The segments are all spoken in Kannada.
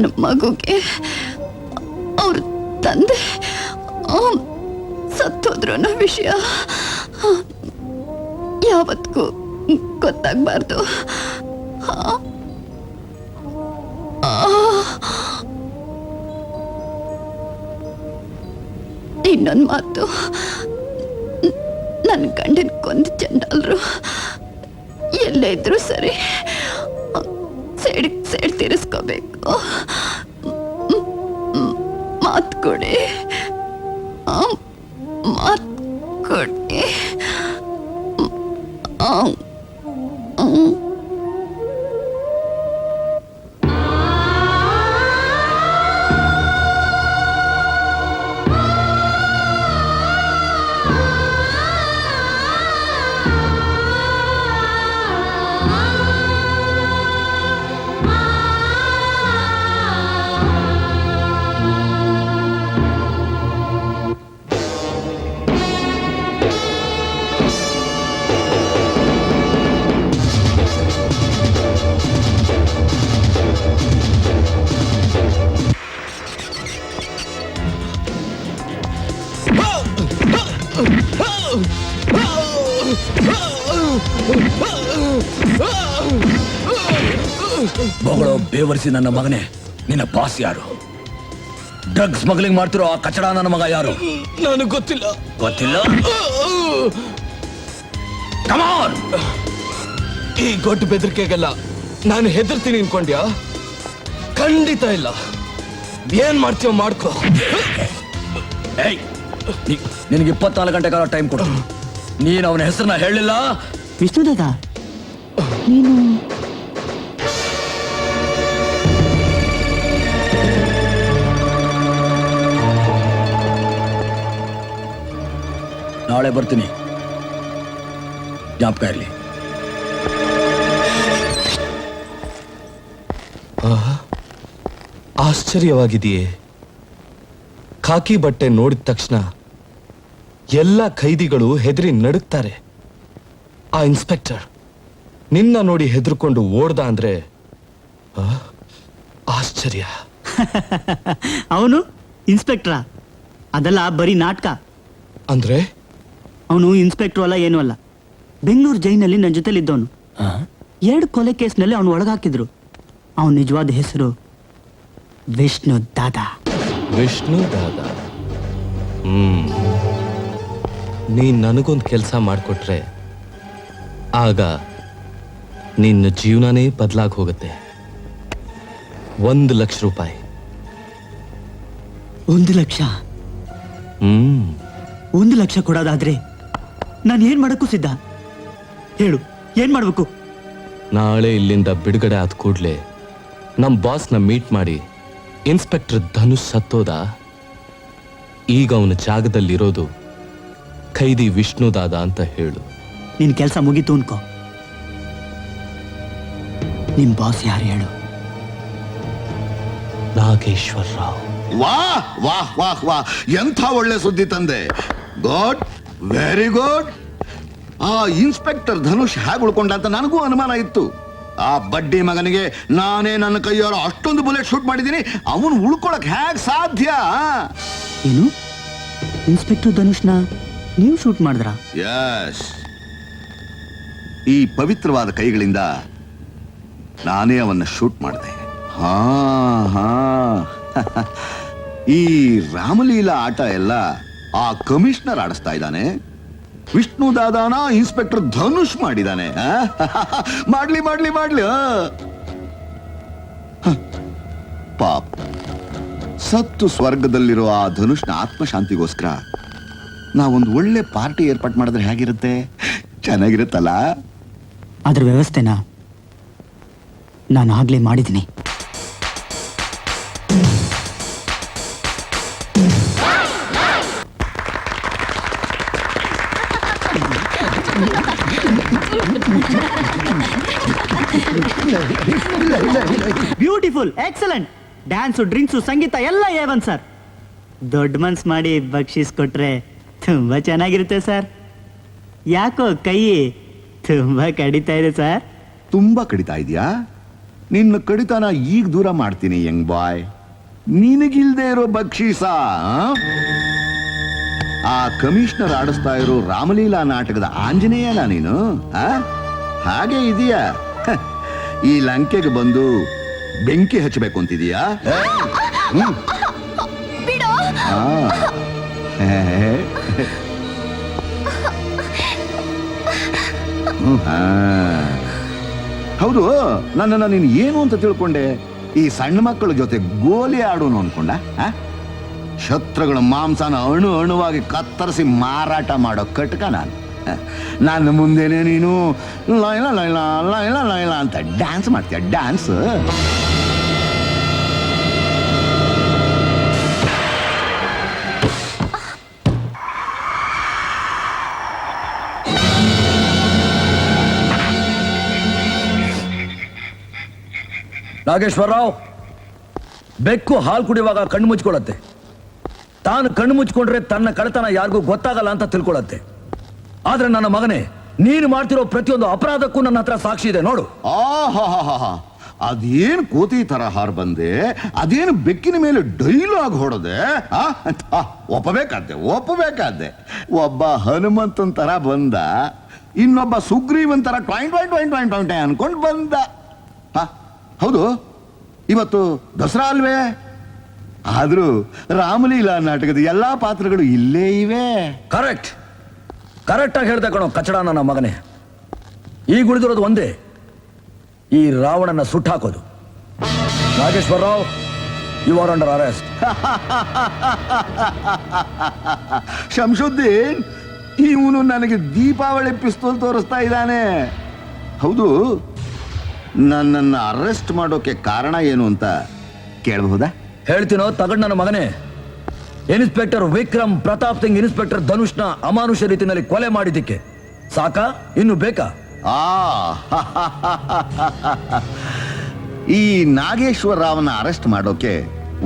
ನನ್ನ ಮಗುಗೆ ಅವ್ರ ತಂದೆ ಸತ್ತೋದ್ರು ಅನ್ನೋ ವಿಷಯ ಯಾವತ್ತಿಗೂ ಗೊತ್ತಾಗಬಾರ್ದು. ಇನ್ನೊಂದು ಮಾತು, ನನ್ನ ಗಂಡನ ಕೊಂದು ಚಂಡಾಲರು ಎಲ್ಲೇ ಇದ್ರು ಸರಿ, ಸೇಡ್ ತೀರಿಸ್ಕೋಬೇಕು. ಮಾತು ಕೊಡಿ, ಮಾತು ಕೊಡಿ. ಬೊಗಳೋ ಬೇವರಿಸಿ ನನ್ನ ಮಗನೇ, ನಿನ್ನ ಬಾಸ್ ಯಾರು? ಡ್ರಗ್ಸ್ ಸ್ಮಗ್ಲಿಂಗ್ ಮಾಡ್ತಿರೋ ಆ ಕಚಡ ನನ್ನ ಮಗ ಯಾರು? ನನಗೆ ಗೊತ್ತಿಲ್ಲ. ಗೊತ್ತಿಲ್ಲ? Come on! ಈ ಗೊಡ್ಡ ಬೆದರಿಕೆಗೆಲ್ಲ ನಾನು ಹೆದರ್ತೀನಿ ಅನ್ಕೊಂಡ್ಯಾ? ಖಂಡಿತ ಇಲ್ಲ. ಏನ್ ಮಾಡ್ತೀವ ಮಾಡ್ಕೋ. ನಿನಗೆ 24 ಗಂಟೆ ಕಾಲ ಟೈಮ್ ಕೊಡು. ನೀನು ಅವನ ಹೆಸರನ್ನ ಹೇಳಿಲ್ಲ. ವಿಷ್ಣುದಾದ, ನೀನು ನಾಳೆ ಬರ್ತೀನಿ, ಜ್ಞಾಪಕ ಇರಲಿ. ಆಶ್ಚರ್ಯವಾಗಿದೆಯೇ? ಖಾಕಿ ಬಟ್ಟೆ ನೋಡಿದ ತಕ್ಷಣ ಎಲ್ಲ ಖೈದಿಗಳು ಹೆದರಿ ನಡುಕ್ತಾರೆ. ಆ ಇನ್ಸ್ಪೆಕ್ಟರ್ ನಿನ್ನ ನೋಡಿ ಹೆದರ್ಕೊಂಡು ಓಡ್ದ ಅಂದ್ರೆ ಆಶ್ಚರ್ಯ. ಅವನು ಇನ್ಸ್ಪೆಕ್ಟ್ರಾ? ಅದೆಲ್ಲ ಬರೀ ನಾಟಕ. ಅಂದ್ರೆ ಅವನು ಇನ್ಸ್ಪೆಕ್ಟ್ರು ಅಲ್ಲ, ಏನೂ ಅಲ್ಲ. ಬೆಂಗಳೂರು ಜೈನಲ್ಲಿ ನನ್ನ ಜೊತೆಲಿದ್ದವನು. 2 ಕೊಲೆ ಕೇಸ್ನಲ್ಲಿ ಅವನು ಒಳಗಾಕಿದ್ರು. ಅವನ ನಿಜವಾದ ಹೆಸರು ವಿಷ್ಣು ದಾದಾ. ವಿಷ್ಣು ದಾದಾ. ನೀನ್ ನನಗೊಂದು ಕೆಲಸ ಮಾಡಿಕೊಟ್ರೆ ಆಗ ನಿನ್ನ ಜೀವನನೇ ಬದಲಾಗಿ ಹೋಗುತ್ತೆ. 1 ಲಕ್ಷ ರೂಪಾಯಿ. 1 ಲಕ್ಷ? 1 ಲಕ್ಷ ಕೊಡೋದಾದ್ರೆ ನಾನು ಏನ್ ಮಾಡಕ್ಕೂ ಸಿದ್ಧ. ಹೇಳು, ಏನ್ ಮಾಡ್ಬೇಕು? ನಾಳೆ ಇಲ್ಲಿಂದ ಬಿಡುಗಡೆ ಆದ ಕೂಡ್ಲೆ ನಮ್ ಬಾಸ್ನ ಮೀಟ್ ಮಾಡಿ, ಇನ್ಸ್ಪೆಕ್ಟರ್ ಧನುಷ್ ಸತ್ತೋದ, ಈಗ ಅವನ ಜಾಗದಲ್ಲಿರೋದು ಖೈದಿ ವಿಷ್ಣು ದಾದಾ ಅಂತ ಹೇಳು. ನಿನ್ ಕೆಲಸ ಮುಗೀತು ಅನ್ಕೋ. ನಿಮ್ ಬಾಸ್ ಯಾರು ಹೇಳು? ನಾಗೇಶ್ವರ ರಾವ್. ವಾಹ್ ವಾಹ್ ವಾಹ್ ವಾಹ್, ಎಂಥ ಒಳ್ಳೆ ಸುದ್ದಿ ತಂದೆ. Good, very good. ಆ ಇನ್ಸ್ಪೆಕ್ಟರ್ ಧನುಷ್ ಹೇಗೆ ಉಳ್ಕೊಂಡ ಅಂತ ನನಗೂ ಅನುಮಾನ ಇತ್ತು. ಆ ಬಡ್ಡಿ ಮಗನಿಗೆ ನಾನೇ ನನ್ನ ಕೈಯಾರ ಅಷ್ಟೊಂದು ಬುಲೆಟ್ ಶೂಟ್ ಮಾಡಿದ್ದೀನಿ, ಅವನು ಉಳ್ಕೊಳಕ್ ಹೇಗೆ ಸಾಧ್ಯ? ಏನು, ಇನ್ಸ್ಪೆಕ್ಟರ್ ಧನುಷ್ನ ನೀವು ಶೂಟ್ ಮಾಡಿದ್ರ? ಯಸ್, ಈ ಪವಿತ್ರವಾದ ಕೈಗಳಿಂದ ನಾನೇ ಅವನ್ನ ಶೂಟ್ ಮಾಡಿದೆ. ಹಾ ಹಾ ಈ ರಾಮಲೀಲಾ ಆಟ ಎಲ್ಲ ಆ ಕಮಿಷನರ್ ಆಡಿಸ್ತಾ ಇದ್ದಾನೆ. ವಿಷ್ಣು ದಾದಾನ ಇನ್ಸ್ಪೆಕ್ಟರ್ ಧನುಷ್ ಮಾಡಿದಾನೆ. ಮಾಡ್ಲಿ ಮಾಡ್ಲಿ ಮಾಡ್ಲಿ. ಪಾಪ, ಸತ್ತು ಸ್ವರ್ಗದಲ್ಲಿರೋ ಆ ಧನುಷ್ನ ಆತ್ಮಶಾಂತಿಗೋಸ್ಕರ ನಾವೊಂದು ಒಳ್ಳೆ ಪಾರ್ಟಿ ಏರ್ಪಾಟ್ ಮಾಡಿದ್ರೆ ಹೇಗಿರುತ್ತೆ? ಚೆನ್ನಾಗಿರುತ್ತಲ್ಲ? ಅದ್ರ ವ್ಯವಸ್ಥೆನ ನಾನು ಆಗ್ಲೇ ಮಾಡಿದ್ದೀನಿ. Beautiful, excellent. ಡ್ಯಾನ್ಸು, ಡ್ರಿಂಕ್ಸು, ಸಂಗೀತ ಎಲ್ಲ A1 ಸರ್. ದೊಡ್ಡ ಮನ್ಸು ಮಾಡಿ ಬಕ್ಷೀಸ್ ಕೊಟ್ರೆ ತುಂಬಾ ಚೆನ್ನಾಗಿರುತ್ತೆ ಸರ್. ಯಾಕೋ ಕೈ ತುಂಬಾ ಕಡಿತಾ ಇದೆ ಸರ್? ತುಂಬಾ ಕಡಿತಾ ಇದೆಯಾ? ನಿನ್ನ ಕಡಿತನ ಈಗ ದೂರ ಮಾಡ್ತೀನಿ ಯಂಗ್ ಬಾಯ್. ನಿನಗಿಲ್ದೇ ಇರೋ ಬಕ್ಷೀಸ ಆ ಕಮಿಷನರ್ ಆಡಿಸ್ತಾ ಇರೋ ರಾಮಲೀಲಾ ನಾಟಕದ ಆಂಜನೇಯನ ನೀನು ಹಾಗೆ ಇದೆಯಾ? ಈ ಲಂಕೆಗೆ ಬಂದು ಬೆಂಕಿ ಹಚ್ಚಬೇಕು ಅಂತಿದೀಯಾ? ಬಿಡು. ಹೌದು, ನನ್ನನ್ನು ನೀನು ಏನು ಅಂತ ತಿಳ್ಕೊಂಡೆ? ಈ ಸಣ್ಣ ಮಕ್ಕಳ ಜೊತೆ ಗೋಲಿ ಆಡೋನು ಅನ್ಕೊಂಡ? ಶತ್ರುಗಳ ಮಾಂಸನ ಅಣು ಅಣುವಾಗಿ ಕತ್ತರಿಸಿ ಮಾರಾಟ ಮಾಡೋ ಕಟ್ಕ ನಾನು. ನನ್ನ ಮುಂದೆನೆ ನೀನು ಲೈಲಾ ಲೈಲಾ ಲೈಲಾ ಲೈಲಾ ಅಂತ ಡ್ಯಾನ್ಸ್ ಮಾಡ್ತೀಯ. ಡ್ಯಾನ್ಸ್ ನಾಗೇಶ್ವರರಾವ್, ಬೆಕ್ಕು ಹಾಲು ಕುಡಿಯುವಾಗ ಕಣ್ಣು ಮುಚ್ಕೊಳ್ಳತ್ತೆ. ತಾನು ಕಣ್ಣು ಮುಚ್ಕೊಂಡ್ರೆ ತನ್ನ ಕಳತನ ಯಾರಿಗೂ ಗೊತ್ತಾಗಲ್ಲ ಅಂತ ತಿಳ್ಕೊಳತ್ತೆ. ಆದ್ರೆ ನನ್ನ ಮಗನೇ, ನೀನು ಮಾಡ್ತಿರೋ ಪ್ರತಿಯೊಂದು ಅಪರಾಧಕ್ಕೂ ನನ್ನ ಹತ್ರ ಸಾಕ್ಷಿ ಇದೆ ನೋಡು. ಅದೇನು ಕೋತಿ ತರ ಹಾರ್ ಬಂದೆ, ಅದೇನು ಬೆಕ್ಕಿನ ಮೇಲೆ ಡೈಲಾಗ್ ಹೊಡದೆ. ಒಪ್ಪಬೇಕಾದ್ದೆ. ಒಬ್ಬ ಹನುಮಂತನ್ ತರ ಬಂದ, ಇನ್ನೊಬ್ಬ ಸುಗ್ರೀವನ್ ತರ ಟ್ವಾಯಿಂಟ್ ಅನ್ಕೊಂಡ್ ಬಂದ. ಹೌದು, ಇವತ್ತು ದಸರಾ ಅಲ್ವೇ? ಆದ್ರೂ ರಾಮಲೀಲಾ ನಾಟಕದ ಎಲ್ಲಾ ಪಾತ್ರಗಳು ಇಲ್ಲೇ ಇವೆ. ಕರೆಕ್ಟ್ ಆಗಿ ಹೇಳ್ದೆ ಕಣೋ ಕಚಡ ನನ್ನ ಮಗನೇ. ಈಗ ಉಳಿದಿರೋದು ಒಂದೇ, ಈ ರಾವಣನ ಸುಟ್ಟಾಕೋದು. Nageshwararao, you are under arrest. Shamshuddin, ಇವನು ನನಗೆ ದೀಪಾವಳಿ ಪಿಸ್ತೂಲ್ ತೋರಿಸ್ತಾ ಇದ್ದಾನೆ. ಹೌದು, ನನ್ನನ್ನು ಅರೆಸ್ಟ್ ಮಾಡೋಕೆ ಕಾರಣ ಏನು ಅಂತ ಕೇಳಬಹುದಾ? ಹೇಳ್ತೀನೋ ತಗಡ್ ನನ್ನ ಮಗನೇ. ಇನ್ಸ್ಪೆಕ್ಟರ್ ವಿಕ್ರಮ್ ಪ್ರತಾಪ್ ಸಿಂಗ್ ಇನ್ಸ್ಪೆಕ್ಟರ್ ಧನುಷ್ನ ಅಮಾನುಷ ರೀತಿಯಲ್ಲಿ ಕೊಲೆ ಮಾಡಿದ್ದಕ್ಕೆ ಸಾಕಾ? ಇನ್ನು ಬೇಕಾ? ಈ ನಾಗೇಶ್ವರ ರಾವ್ನ ಅರೆಸ್ಟ್ ಮಾಡೋಕೆ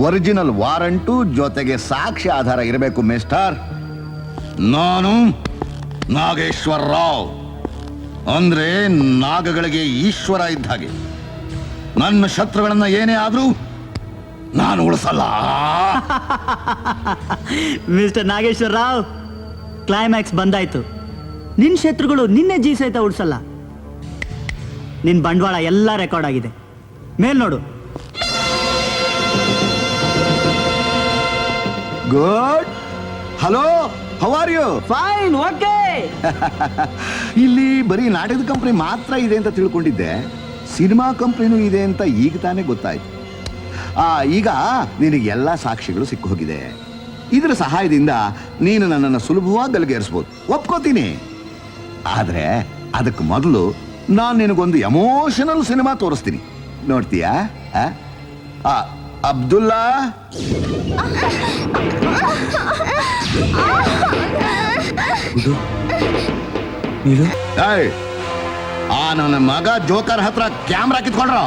ಒರಿಜಿನಲ್ ವಾರಂಟು ಜೊತೆಗೆ ಸಾಕ್ಷಿ ಆಧಾರ ಇರಬೇಕು ಮಿಸ್ಟರ್. ನಾನು ನಾಗೇಶ್ವರ ರಾವ್ ಅಂದ್ರೆ ನಾಗಗಳಿಗೆ ಈಶ್ವರ ಇದ್ದ ಹಾಗೆ. ನನ್ನ ಶತ್ರುಗಳನ್ನ ಏನೇ ಆದ್ರೂ ನಾನು ಉಳಿಸಲ್ಲ. ಮಿಸ್ಟರ್ ನಾಗೇಶ್ವರ ರಾವ್, ಕ್ಲೈಮ್ಯಾಕ್ಸ್ ಬಂದಾಯ್ತು. ನಿನ್ ಶತ್ರುಗಳು ನಿನ್ನೆ ಜೀ ಸಹಿತ ಉಡ್ಸಲ್ಲ. ನಿನ್ ಬಂಡವಾಳ ಎಲ್ಲ ರೆಕಾರ್ಡ್ ಆಗಿದೆ. ಮೇಲ್ ನೋಡು. Good. Hello, how are you? Fine, okay. ಇಲ್ಲಿ ಬರೀ ನಾಟಕದ ಕಂಪನಿ ಮಾತ್ರ ಇದೆ ಅಂತ ತಿಳ್ಕೊಂಡಿದ್ದೆ. ಸಿನಿಮಾ ಕಂಪನಿನೂ ಇದೆ ಅಂತ ಈಗ ತಾನೇ ಗೊತ್ತಾಯ್ತು. ಈಗ ನಿನಗೆ ಎಲ್ಲ ಸಾಕ್ಷಿಗಳು ಸಿಕ್ಕು ಹೋಗಿದೆ. ಇದರ ಸಹಾಯದಿಂದ ನೀನು ನನ್ನನ್ನು ಸುಲಭವಾಗಿ ಗಲ್ಲಿಗೇರಿಸ್ಬೋದು, ಒಪ್ಕೋತೀನಿ. ಆದ್ರೆ ಅದಕ್ಕೆ ಮೊದಲು ನಾನು ನಿನಗೊಂದು ಎಮೋಷನಲ್ ಸಿನಿಮಾ ತೋರಿಸ್ತೀನಿ, ನೋಡ್ತೀಯಾ? ಅಬ್ದುಲ್ಲಾ, ನನ್ನ ಮಗ ಜೋಕರ್ ಹತ್ರ ಕ್ಯಾಮ್ರಾ ಕಿತ್ಕೊಂಡ್ರ.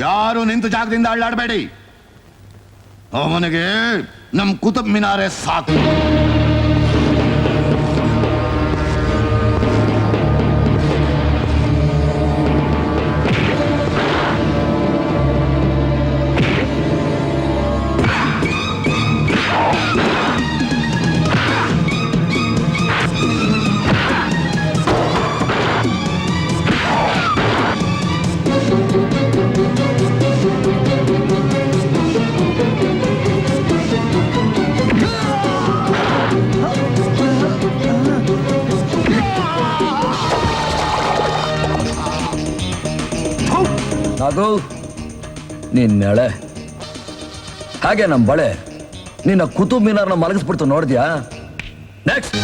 ಯಾರು ನಿಂತು ಜಾಗದಿಂದ ಅಳ್ಳಾಡಬೇಡಿ. ಅವನಿಗೆ ನಮ್ ಕುತುಬ್ ಮಿನಾರೆ ಸಾಕು. ನಾಗು, ನಿನ್ನೆಳೆ ಹಾಗೆ ನಮ್ಮ ಬಳೆ ನಿನ್ನ ಕುತುಬ್ ಮಿನಾರ್ನ ಮಲಗಿಸ್ಬಿಡ್ತು, ನೋಡಿದ್ಯಾ? ನೆಕ್ಸ್ಟ್.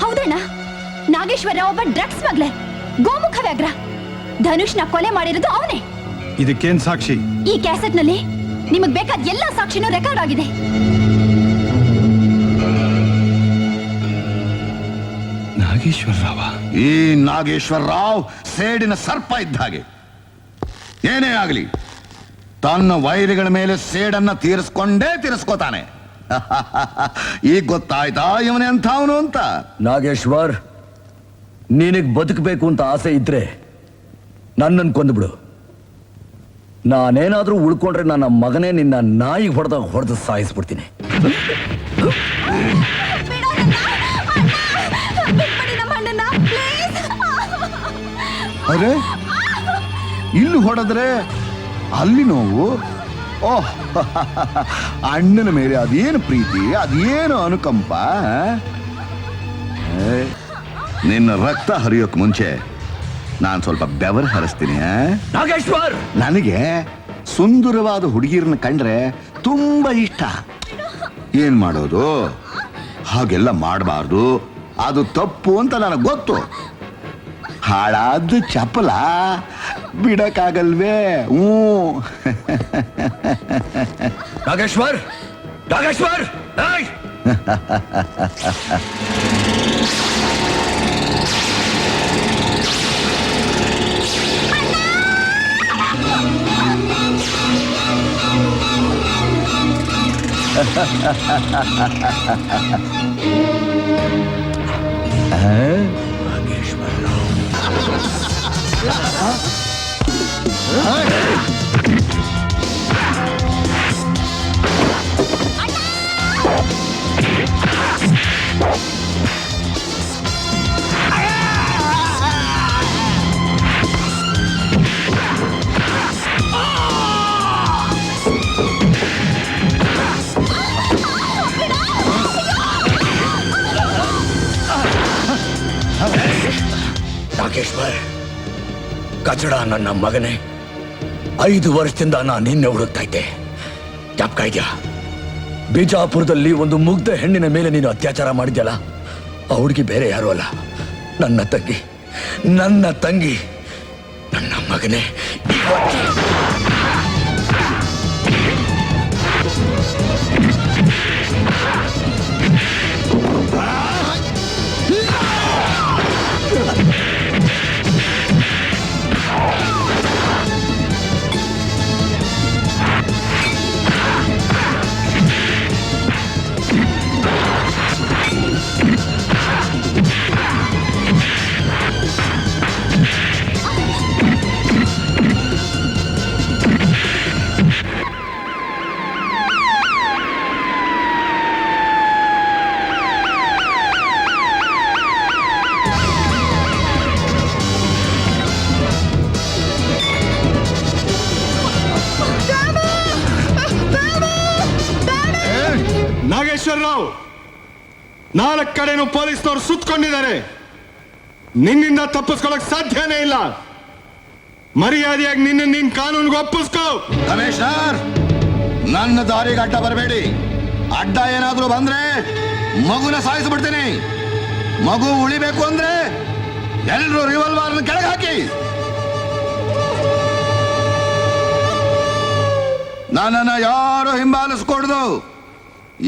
ಹೌದಣ್ಣ, ನಾಗೇಶ್ವರ ಒಬ್ಬ ಡ್ರಗ್ಸ್ ಸ್ಮಗ್ಲರ್, ಗೋಮುಖ ವ್ಯಾಘ್ರ. ಧನುಷ್ನ ಕೊಲೆ ಮಾಡಿರೋದು ಅವನೇ. ಇದಕ್ಕೇನ್ ಸಾಕ್ಷಿ? ಈ ಕ್ಯಾಸೆಟ್ ನಲ್ಲಿ ನಿಮಗ್ ಬೇಕಾದ ಎಲ್ಲ ಸಾಕ್ಷಿನೂ ರೆಕಾರ್ಡ್ ಆಗಿದೆ. ನಾಗೇಶ್ವರ ರಾವ? ಈ ನಾಗೇಶ್ವರ ರಾವ್ ಸೇಡಿನ ಸರ್ಪ ಇದ್ದ ಹಾಗೆ. ಏನೇ ಆಗಲಿ ತನ್ನ ವೈರಿಗಳ ಮೇಲೆ ಸೇಡನ್ನ ತೀರಿಸ್ಕೊಂಡೇ ತೀರಿಸ್ಕೋತಾನೆ. ಈಗ ಗೊತ್ತಾಯ್ತಾ ಇವನೇ ಅಂಥವನು ಅಂತ? ನಾಗೇಶ್ವರ್, ನಿನಗ್ ಬದುಕಬೇಕು ಅಂತ ಆಸೆ ಇದ್ರೆ ನನ್ನನ್ನು ಕೊಂದುಬಿಡು. ನಾನೇನಾದ್ರೂ ಉಳ್ಕೊಂಡ್ರೆ ನನ್ನ ಮಗನೇ ನಿನ್ನ ನಾಯಿ ಹೊಡೆದು ಸಾಯಿಸ್ಬಿಡ್ತೀನಿ. ಅರೆ, ಇಲ್ಲಿ ಹೊಡೆದ್ರೆ ಅಲ್ಲಿ ನೋವು. ಓಹ್, ಅಣ್ಣನ ಮೇಲೆ ಅದೇನು ಪ್ರೀತಿ, ಅದೇನು ಅನುಕಂಪ. ನಿನ್ನ ರಕ್ತ ಹರಿಯೋಕ್ ಮುಂಚೆ ನಾನು ಸ್ವಲ್ಪ ಬೆವರು ಹರಿಸ್ತೀನಿ. ನಾಗೇಶ್ವರ್, ನನಗೆ ಸುಂದರವಾದ ಹುಡುಗಿರನ್ನ ಕಂಡ್ರೆ ತುಂಬಾ ಇಷ್ಟ. ಏನ್ ಮಾಡೋದು? ಹಾಗೆಲ್ಲ ಮಾಡಬಾರ್ದು, ಅದು ತಪ್ಪು ಅಂತ ನನಗೆ ಗೊತ್ತು. ಹಾಳಾದ ಚಪ್ಪಲ ಬಿಡಕ್ಕಾಗಲ್ವೇ? ನಾಗೇಶ್ವರ್, ನಾಗೇಶ್ವರ್, ಏಯ್! ನಾಗೇಶ್ವರ್, ಕಚಡ ನನ್ನ ಮಗನೇ, 5 ವರ್ಷದಿಂದ ನಾನು ನಿನ್ನೆ ಹುಡುಕ್ತಾ ಇದ್ದೆ. ಜ್ಞಾಪಕ ಇದೆಯಾ? ಬಿಜಾಪುರದಲ್ಲಿ ಒಂದು ಮುಗ್ಧ ಹೆಣ್ಣಿನ ಮೇಲೆ ನೀನು ಅತ್ಯಾಚಾರ ಮಾಡಿದ್ಯಲ್ಲ, ಆ ಹುಡುಗಿ ಬೇರೆ ಯಾರು ಅಲ್ಲ, ನನ್ನ ತಂಗಿ, ನನ್ನ ಮಗನೇ. ನಾಗೇಶ್ವರ ರಾವ್, 4 ಕಡೆನೂ ಪೊಲೀಸ್ನವರು ಸುತ್ತಕೊಂಡಿದ್ದಾರೆ. ನಿನ್ನಿಂದ ತಪ್ಪಿಸ್ಕೊಳಕ್ ಸಾಧ್ಯನೇ ಇಲ್ಲ. ಮರ್ಯಾದೆಯಾಗಿ ನಿನ್ನ ಕಾನೂನಿಗೆ ಒಪ್ಪಿಸ್ಕೋ. ಕಮಿಷನರ್, ನನ್ನ ದಾರಿಗೆ ಅಡ್ಡ ಬರಬೇಡಿ. ಅಡ್ಡ ಏನಾದ್ರೂ ಬಂದ್ರೆ ಮಗುನ ಸಾಯಿಸ್ಬಿಡ್ತೀನಿ. ಮಗು ಉಳಿಬೇಕು ಅಂದ್ರೆ ಎಲ್ರು ರಿವಾಲ್ವರ್ನ ಕೆಳಗೆ ಹಾಕಿ. ನನ್ನನ್ನ ಯಾರು ಹಿಂಬಾಲಿಸ್ಕೊಡ್ದು.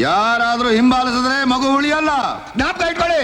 ಯಾರಾದ್ರೂ ಹಿಂಬಾಲಿಸಿದ್ರೆ ಮಗು ಉಳಿಯಲ್ಲ. ಜ್ಞಾಪಕ ಇಟ್ಕೊಳ್ಳಿ.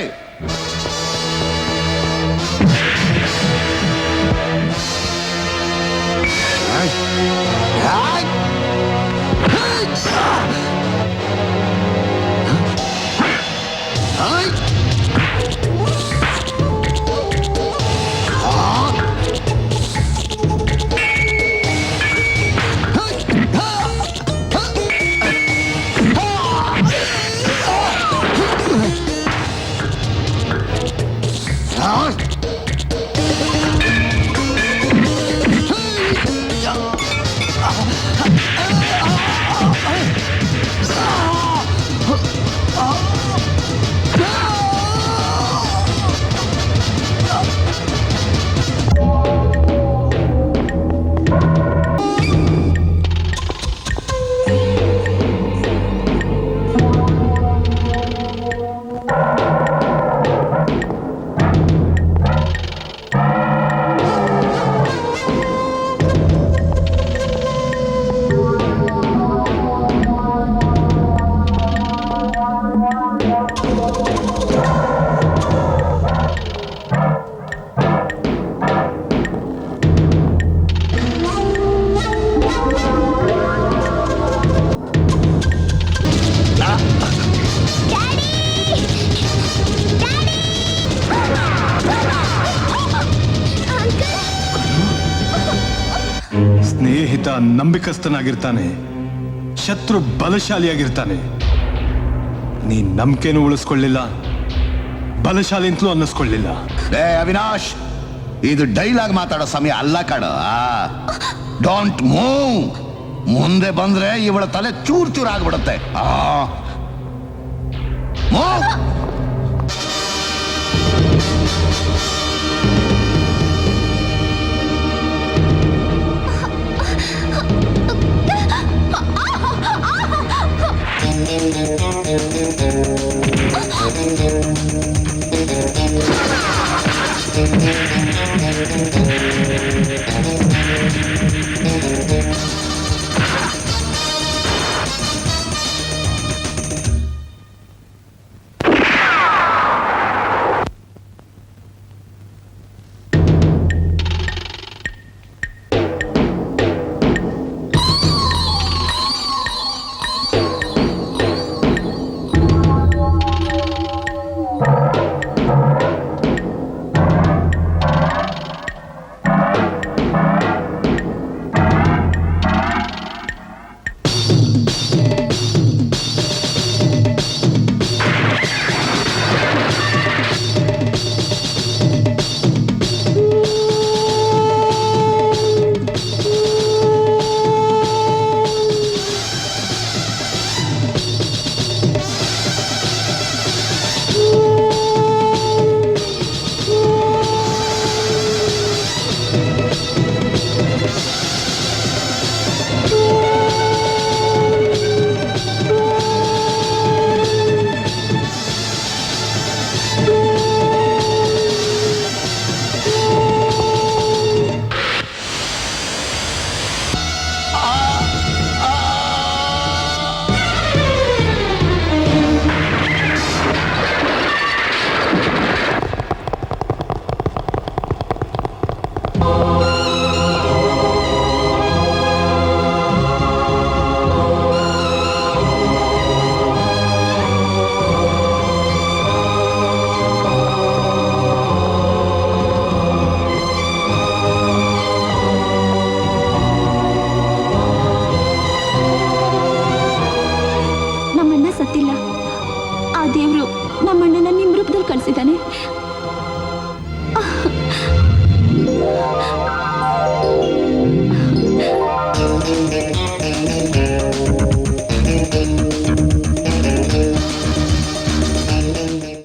ನಂಬಿಕಸ್ಥನಾಗಿರ್ತಾನೆ, ಶತ್ರು ಬಲಶಾಲಿಯಾಗಿರ್ತಾನೆ. ನೀನ್ ನಂಬಿಕೆನೂ ಉಳಿಸ್ಕೊಳ್ಳಿಲ್ಲ, ಬಲಶಾಲಿ ಅಂತಲೂ ಅನ್ನಿಸ್ಕೊಳ್ಳಿಲ್ಲ. ಅವಿನಾಶ್, ಇದು ಡೈಲಾಗ್ ಮಾತಾಡೋ ಸಮಯ ಅಲ್ಲ ಕಣ. Don't move. ಮುಂದೆ ಬಂದ್ರೆ ಇವಳ ತಲೆ ಚೂರ್ ಚೂರ್ ಆಗ್ಬಿಡುತ್ತೆ. ಮೂವ್. ನಮ್ಮಣ್ಣ ಸತ್ತಿಲ್ಲ. ಆ ದೇವ್ರು ನಮ್ಮಣ್ಣನ ನಿಮ್ ರೂಪದಲ್ಲಿ ಕಳ್ಸಿದ್ದಾನೆ.